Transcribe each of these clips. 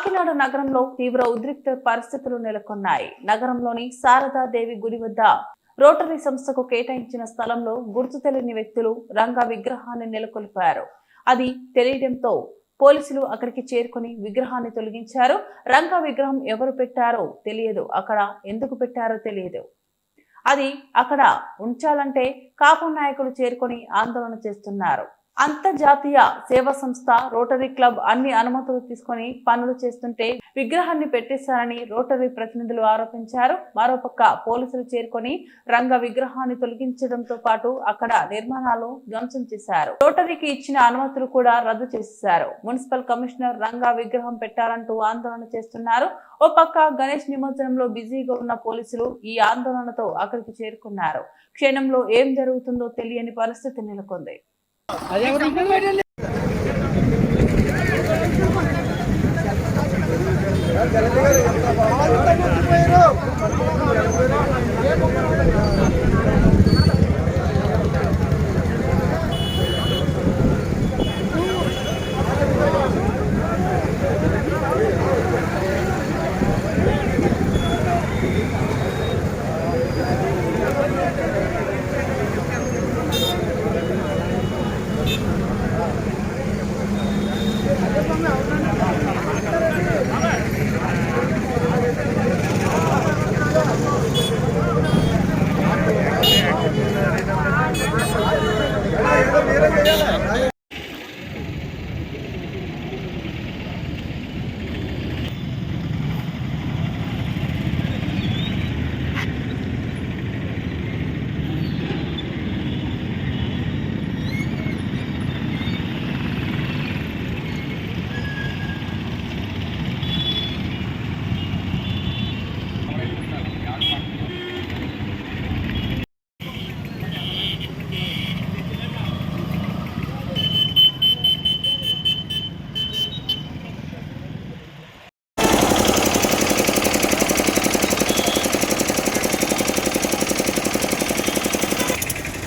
కాకినాడ నగరంలో తీవ్ర ఉద్రిక్త పరిస్థితులు నెలకొన్నాయి. నగరంలోని శారదాదేవి గుడి వద్ద రోటరీ సంస్థకు కేటాయించిన స్థలంలో గుర్తు తెలియని వ్యక్తులు రంగా విగ్రహాన్ని నెలకొల్పారు. అది తెలియడంతో పోలీసులు అక్కడికి చేరుకుని విగ్రహాన్ని తొలగించారు. రంగా విగ్రహం ఎవరు పెట్టారో తెలియదు, అక్కడ ఎందుకు పెట్టారో తెలియదు. అది అక్కడ ఉంచాలంటే కాపు నాయకులు చేరుకొని ఆందోళన చేస్తున్నారు. అంతర్జాతీయ సేవా సంస్థ రోటరీ క్లబ్ అన్ని అనుమతులు తీసుకొని పనులు చేస్తుంటే విగ్రహాన్ని పెట్టేశారని రోటరీ ప్రతినిధులు ఆరోపించారు. మరోపక్క పోలీసులు చేరుకొని రంగ విగ్రహాన్ని తొలగించడంతో పాటు అక్కడ నిర్మాణాలు ధ్వంసం చేశారు. రోటరీకి ఇచ్చిన అనుమతులు కూడా రద్దు చేశారు. మున్సిపల్ కమిషనర్ రంగా విగ్రహం పెట్టారంటూ ఆందోళన చేస్తున్నారు. ఓ పక్క గణేష్ నిమజ్జనంలో బిజీగా ఉన్న పోలీసులు ఈ ఆందోళనతో అక్కడికి చేరుకున్నారు. క్షణంలో ఏం జరుగుతుందో తెలియని పరిస్థితి నెలకొంది.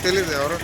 తెలియదు ఎవరు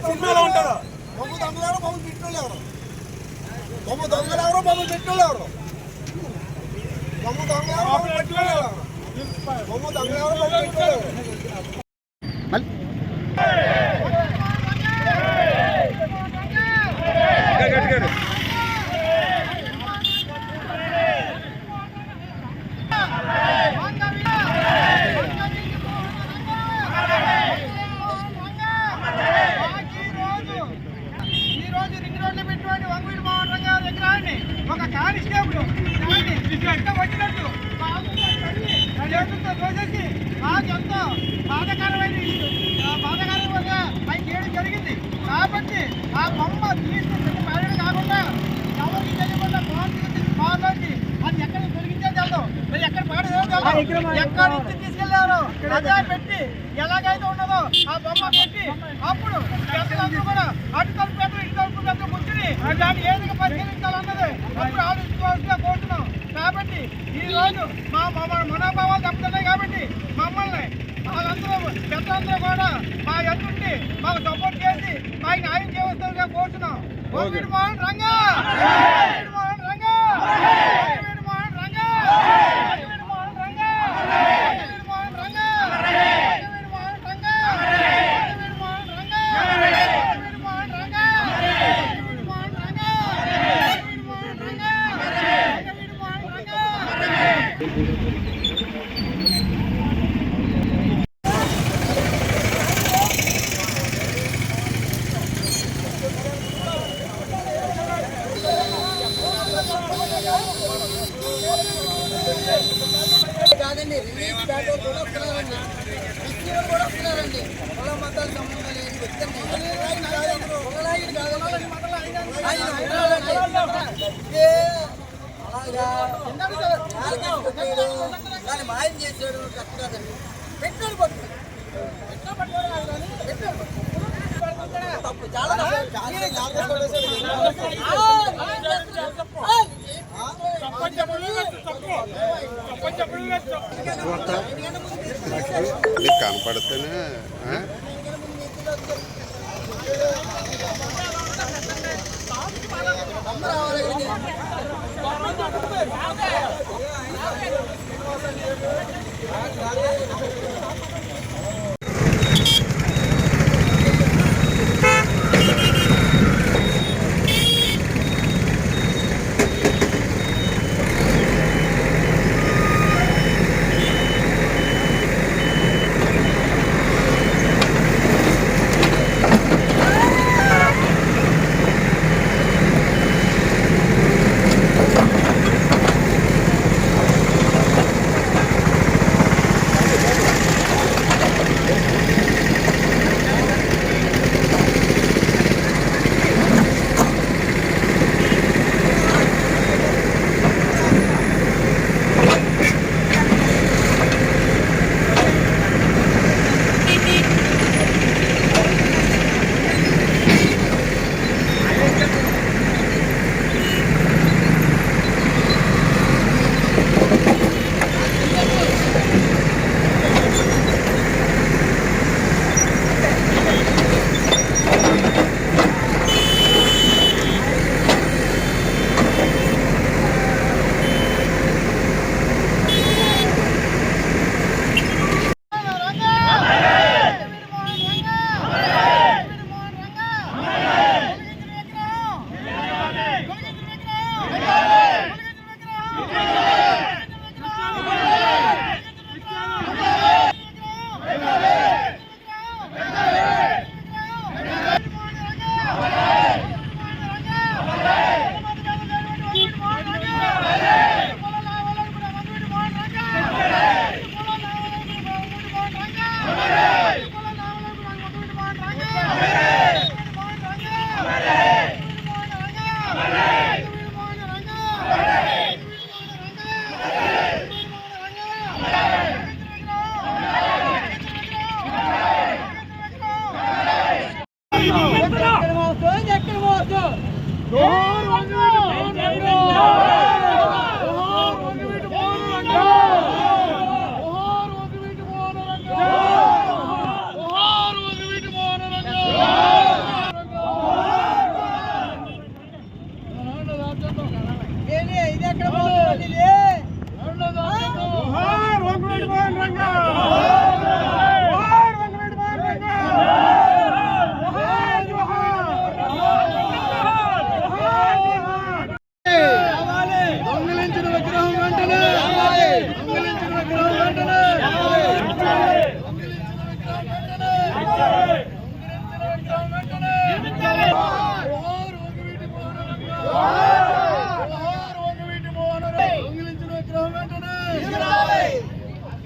సినిమాలో ఉంటారు బొమ్మ దొంగలు బొమ్మ పెట్టోళ్ళు ఎవరు బొమ్మ దొంగలు ఎవరు బొమ్మ పెట్టోళ్ళు ఎవరు బొమ్మ దొంగలు ఎవరు బొమ్మ పెట్టోళ్ళు ఎవరు బొమ్మ దొంగలు ఎవరు బొమ్మ పెట్టోళ్ళు ఎవరు ఒక కానిస్టేబుల్ వచ్చినట్టు రోజేసి నాకు ఎంతో బాధాకరంగా పైకి చేయడం జరిగింది. కాబట్టి ఆ బొమ్మ తీసుకుని పైన కాకుండా ఎవరికి తెలియకుండా బాగుంది అది ఎక్కడ తొలగించేది వెళ్దాం, మీరు ఎక్కడ పాడేది ఎక్కడి నుంచి తీసుకెళ్లారు అదే పెట్టి ఎలాగైతే ఉన్నదో ఆ బొమ్మ పెట్టి అప్పుడు పెద్దలందరూ కూడా అటు తలుపు పెద్దలు ఇటు తలుపు పెద్దలు కూర్చుని దాన్ని ఏదిగా పరిశీలించాలన్నది అప్పుడు ఆలోచించుకోవాల్సిగా కోరుతున్నాం. కాబట్టి ఈ రోజు మా మనోభావాలు తప్పుతున్నాయి. కాబట్టి మమ్మల్ని వాళ్ళందరూ పెద్దలందరూ కూడా మా ఎదుటి మాకు సపోర్ట్ చేసి మాకు న్యాయం చేయవలసిందిగా కోరుతున్నాం. రంగా కూడా వస్తున్నారండి, క్రిస్టియన్లు కూడా వస్తున్నారండి. కుల మతాలు సంబంధం లేని వ్యక్తి కులనాయకుడు కాదండి, ఆయన ఉన్నాడండి. అలాగా దాన్ని మాయం చేశాడు, కరెక్ట్ కాదండి. పెట్టాడు పట్టు తప్పు, చాలా నీకు కనపడితేనే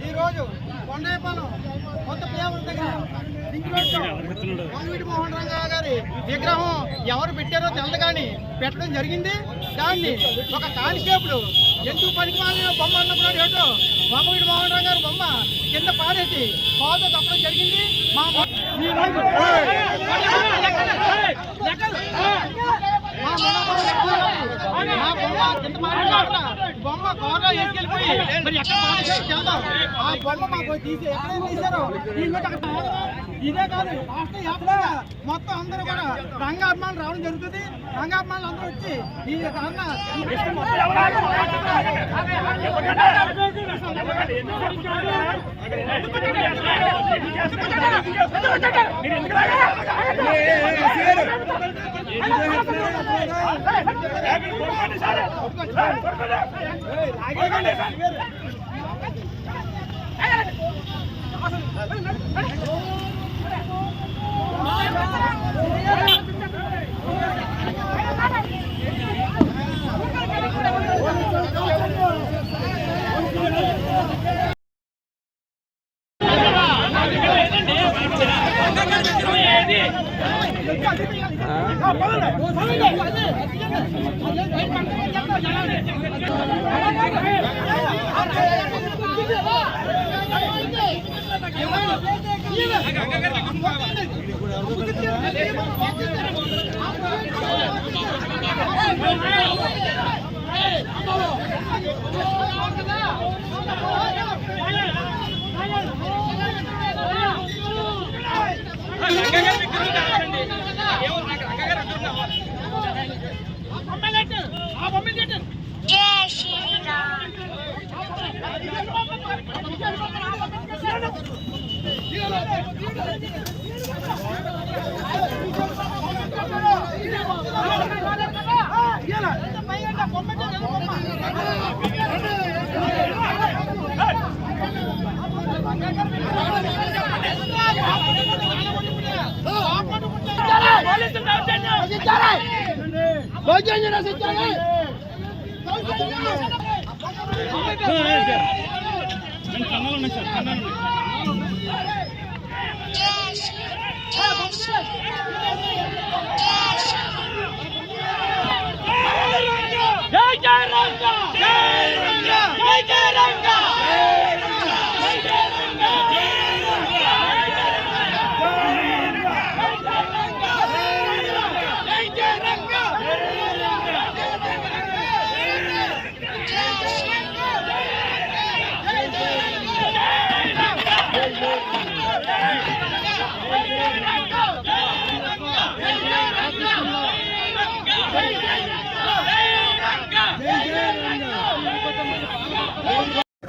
ఈరోజు కొండేపాలెం కొత్త ప్లేవర్ దగ్గర వంగవీటి మోహన్ రంగా గారి విగ్రహం ఎవరు పెట్టారో తెలదు కానీ పెట్టడం జరిగింది. దాన్ని ఒక కానిస్టేబుల్ ఎందుకు పనికిమాలిన బొమ్మ అన్నప్పుడు ఏటో వంగవీటి మోహన్ రంగా గారి బొమ్మ కింద పారేసి పాతో తప్పడం జరిగింది. మా బొమ్మ కోరలో వేసుకెళ్ళిపోయి మరి ఎక్కడ వెళ్దాం. ఆ బొమ్మ మాకు తీసి ఎక్కడైనా తీశారో ఇదే కాదు రాష్ట్ర వ్యాప్తంగా మొత్తం అందరూ కూడా రంగాభిమానులు రావడం జరుగుతుంది. రంగాభిమానులు అందరూ వచ్చి ఈ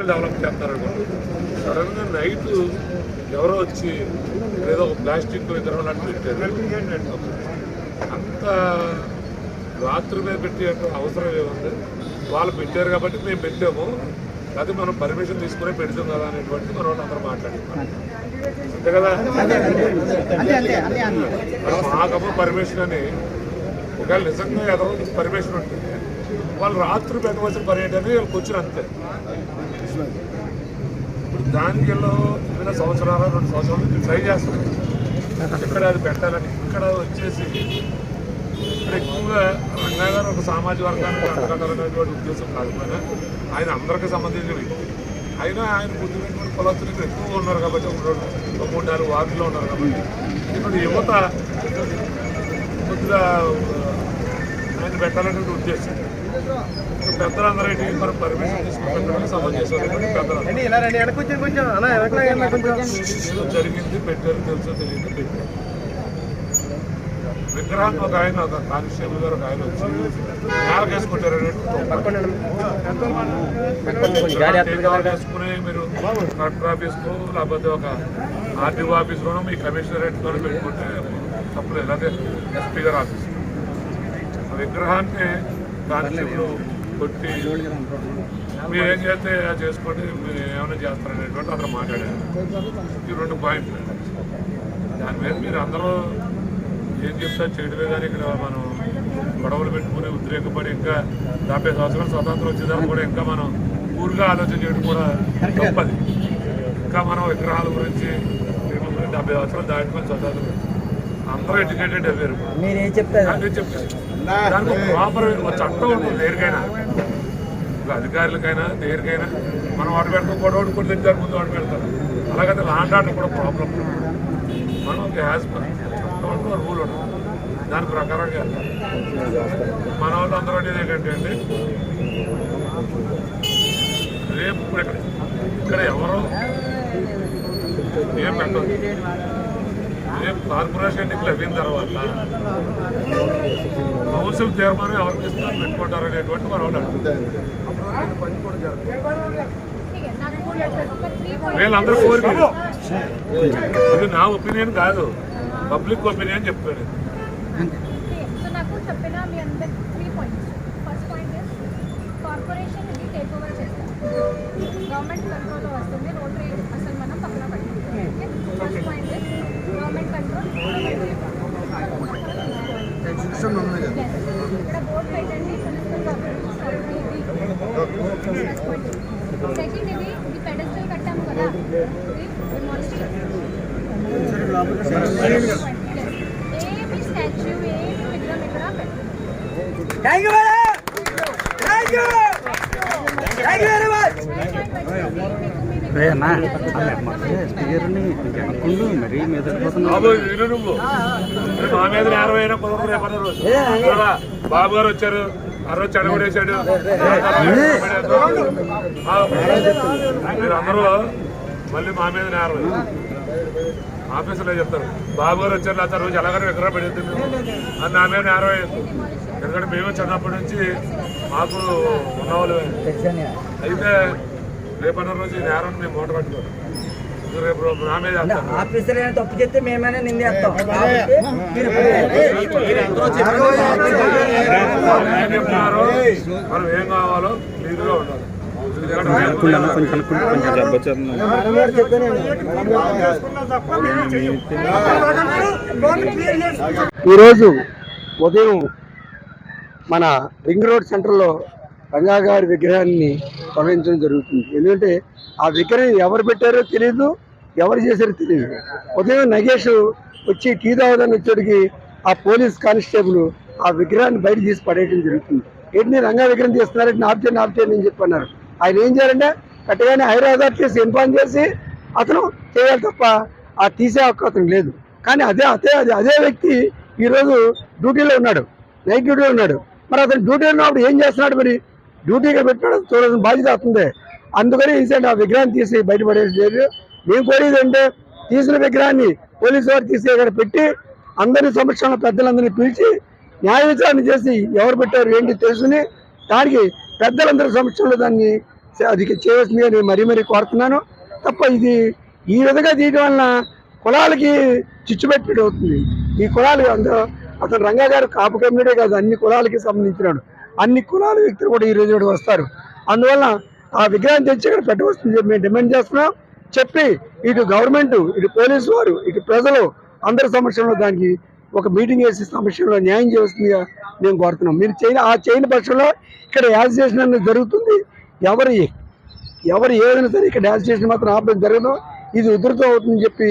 డెవలప్ చేస్తారనుకో సడన్గా నైట్ ఎవరో వచ్చి ఏదో ఒక ప్లాస్టిక్ విగ్రహం లాంటి పెట్టారు. అంత రాత్రి మీద పెట్టే అవసరం ఏముంది? వాళ్ళు పెట్టారు కాబట్టి మేము పెట్టాము, అది మనం పర్మిషన్ తీసుకునే పెడతాం కదా అనేటువంటి మన వాళ్ళు అందరూ మాట్లాడుతున్నాం అంతే కదా. మాకమ్మ పర్మిషన్ అని ఒకవేళ నిజంగా ఎదరో పర్మిషన్ ఉంటుంది, వాళ్ళు రాత్రి పెట్టవలసిన పర్యటన వాళ్ళకి వచ్చిన అంతే. ఇప్పుడు దానికి ఏదైనా సంవత్సరాలు 2 సంవత్సరాల నుంచి ట్రై చేస్తాం ఇక్కడ అది పెట్టాలని. ఇక్కడ వచ్చేసి ఇక్కడ ఎక్కువగా రంగా గారు ఒక సామాజిక వర్గానికి అంతకంటారనేటువంటి ఉద్దేశం కాకపోయినా ఆయన అందరికీ సంబంధించిన వ్యక్తి. అయినా ఆయన బుద్ధిమైనటువంటి కులస్తులు ఇక్కడ ఎక్కువగా ఉన్నారు కాబట్టి 3-4 వార్డులో ఉన్నారు కాబట్టి ఇక్కడ యువత కొద్దిగా ఆయన పెట్టాలనేటువంటి ఉద్దేశం. పెద్దలందరూ మనం పర్మిషన్ తీసుకుని సభ చేసేవాళ్ళు జరిగింది, పెట్టారు, తెలుసో తెలియదు పెట్టారు. విగ్రహాన్ని ఒక ఆయన, ఒక కానిస్టేబుల్ గారు ఒక ఆయన వచ్చి నేలకేసుకుంటారు వేసుకుని మీరు కలెక్టర్ ఆఫీస్కో లేకపోతే ఒక ఆర్టీఓ ఆఫీస్లోనో మీ కమిషనరేట్లోనో పెట్టుకుంటే తప్పలేదు. అలాగే ఎస్పీ గారు ఆఫీస్ ఆ విగ్రహాన్ని కానిస్టేబుల్ కొట్టి మీరు ఏం చేస్తే చేసుకోండి, మీరు ఏమైనా చేస్తారనేటువంటి అతను మాట్లాడారు. ఈ 2 పాయింట్లు దాని మీద మీరు అందరూ ఏం చెప్తారు చేయడమే. కానీ ఇక్కడ మనం గొడవలు పెట్టుకుని ఉద్రేకపడి ఇంకా 50 సంవత్సరాలు స్వతంత్రం వచ్చేదాన్ని కూడా ఇంకా మనం ఊరుగా ఆలోచన చేయడం కూడా తప్పది. ఇంకా మనం విగ్రహాల గురించి 70 సంవత్సరాలు దాటుకొని స్వతంత్రం అందరూ ఎడ్యుకేటెడ్ అయ్యారు. అదే చెప్తారు దానికి ప్రాపర్ చట్టం ఉంటుంది దేనికైనా, అధికారులకైనా దేనికైనా. మనం వాడు పెడతాం, గొడవడు కూడా తెచ్చారు ముందు వాడు పెడతారు. అలాగైతే లాండ్ ఆర్డర్ కూడా ప్రాబ్లం. మనం యాజ్ చట్టం రూల్ ఉంటుంది, దాని ప్రకారంగా మన వాళ్ళు అందరూ అనేది ఏంటంటే అండి రేపు ఇక్కడ ఎవరో ఏం పెట్టదు. రేపు కార్పొరేషన్ ఎన్నికలు అయిన తర్వాత కౌన్సిల్ చైర్మన్ ఎవరికి ఇస్తారు పెట్టుకుంటారు అనేటువంటి మన వాళ్ళు అడుగుతారు. వీళ్ళందరూ కోరిక, ఇది నా ఒపీనియన్ కాదు, పబ్లిక్ ఒపీనియన్ చెప్తాడు. గవర్నమెంట్ కంట్రోల్లో వస్తుంది, రోటరీ అసలు మనం పక్కన పెట్టాలి. ఫస్ట్ పాయింట్ గవర్నమెంట్ కంట్రోల్, ఇక్కడ బోర్డు పెట్టండి సెకండ్ ఇది పెడస్టల్ కట్టాము కదా, అచీవ్ ఏది విగ్రహం ఇక్కడ పెట్టారు. Thank you madam, thank you, thank you very much. బాబు విను నువ్వు మా మీద నేరం అయినా కుదరదు రేపన్న రోజు. బాబు గారు వచ్చారు, ఆ రోజు చెడగొడేశాడు. మీరు అందరూ మళ్ళీ మా మీద నేరం ఆఫీసులో చెప్తారు. బాబు గారు వచ్చారు, లేకపోతే రోజు ఎలాగైనా విగ్రహం పెడితే మేము అది నా మీద నేరం అయ్యింది. ఎందుకంటే మేము చిన్నప్పటి నుంచి మాకు ఉన్నవాళ్ళు. అయితే రేపన్న రోజు ఈ నేరం మేము మూట కట్టుకోరు. రేపు నా మీద ఆఫీసర్ అయినా తప్పు చేస్తే మేమైనా నిందేస్తాం. ఏం చెప్తున్నారో మనం ఏం కావాలో నీరుగా ఉండాలి. ఈరోజు ఉదయం మన రింగ్ రోడ్ సెంటర్లో రంగా గారి విగ్రహాన్ని తొలగించడం జరుగుతుంది. ఎందుకంటే ఆ విగ్రహం ఎవరు పెట్టారో తెలియదు, ఎవరు చేశారో తెలియదు. ఉదయం నగేష్ వచ్చి టీ తాగడానికి వచ్చేటికి ఆ పోలీస్ కానిస్టేబుల్ ఆ విగ్రహాన్ని బయట తీసి పడేయడం జరుగుతుంది. ఏంటి రంగా విగ్రహం తీస్తున్నారంటే ఆప్తే అని చెప్పన్నారు. ఆయన ఏం చేయాలంటే కట్టగానే హైదరాబాద్ చేసి ఇన్ఫార్మ్ చేసి అతను చేయాలి తప్ప ఆ తీసే హక్కు అతను లేదు. కానీ అదే వ్యక్తి ఈరోజు డ్యూటీలో ఉన్నాడు, నైట్ డ్యూటీలో ఉన్నాడు. మరి అతను డ్యూటీలో ఉన్నప్పుడు ఏం చేస్తున్నాడు? మరి డ్యూటీగా పెట్టాడు, చూడాల్సిన బాధ్యత అవుతుంది. అందుకని ఈసారి ఆ విగ్రహాన్ని తీసి బయటపడేది లేదు. మేము కోరేది అంటే తీసిన విగ్రహాన్ని పోలీసు వారు తీసి ఇక్కడ పెట్టి అందరి సమక్షంలో పెద్దలందరినీ పిలిచి న్యాయ విచారణ చేసి ఎవరు పెట్టారు ఏంటి తెలుసుకుని దానికి పెద్దలందరి సమక్షంలో దాన్ని అది చేయవలసిందిగా నేను మరీ కోరుతున్నాను. తప్ప ఇది ఈ విధంగా తీయడం వలన కులాలకి చిచ్చు పెట్టినట్టు అవుతుంది. ఈ కులాలు అతను రంగా గారు కాపు కమ్యూనిటీ కాదు, అన్ని కులాలకి సంబంధించినాడు. అన్ని కులాల వ్యక్తులు కూడా ఈ రోజు వస్తారు. అందువల్ల ఆ విగ్రహం తెచ్చి ఇక్కడ పెట్టవలసింది మేము డిమాండ్ చేస్తున్నాం. చెప్పి ఇటు గవర్నమెంట్, ఇటు పోలీసు వారు, ఇటు ప్రజలు అందరి సమక్షంలో దానికి ఒక మీటింగ్ వేసి సమస్యలో న్యాయం చేయవలసిందిగా మేము కోరుతున్నాం. మీరు చేయని పక్షంలో ఇక్కడ యాజిటేషన్ అనేది జరుగుతుంది. ఎవరు ఏదైనా సరే ఇక్కడ యాజిటేషన్ మాత్రం ఆపడం జరగదు. ఇది ఉధృతం అవుతుందని చెప్పి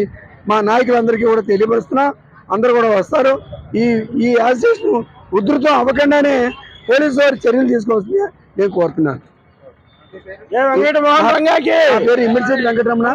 మా నాయకులందరికీ కూడా తెలియపరుస్తున్నాం. అందరూ కూడా వస్తారు. ఈ యాజిటేషన్ ఉధృతం అవ్వకుండానే పోలీసు వారు చర్యలు తీసుకోవాల్సిందిగా నేను కోరుతున్నాను. పేరు ఇమ్మడిశెట్టి వెంకటరమణ.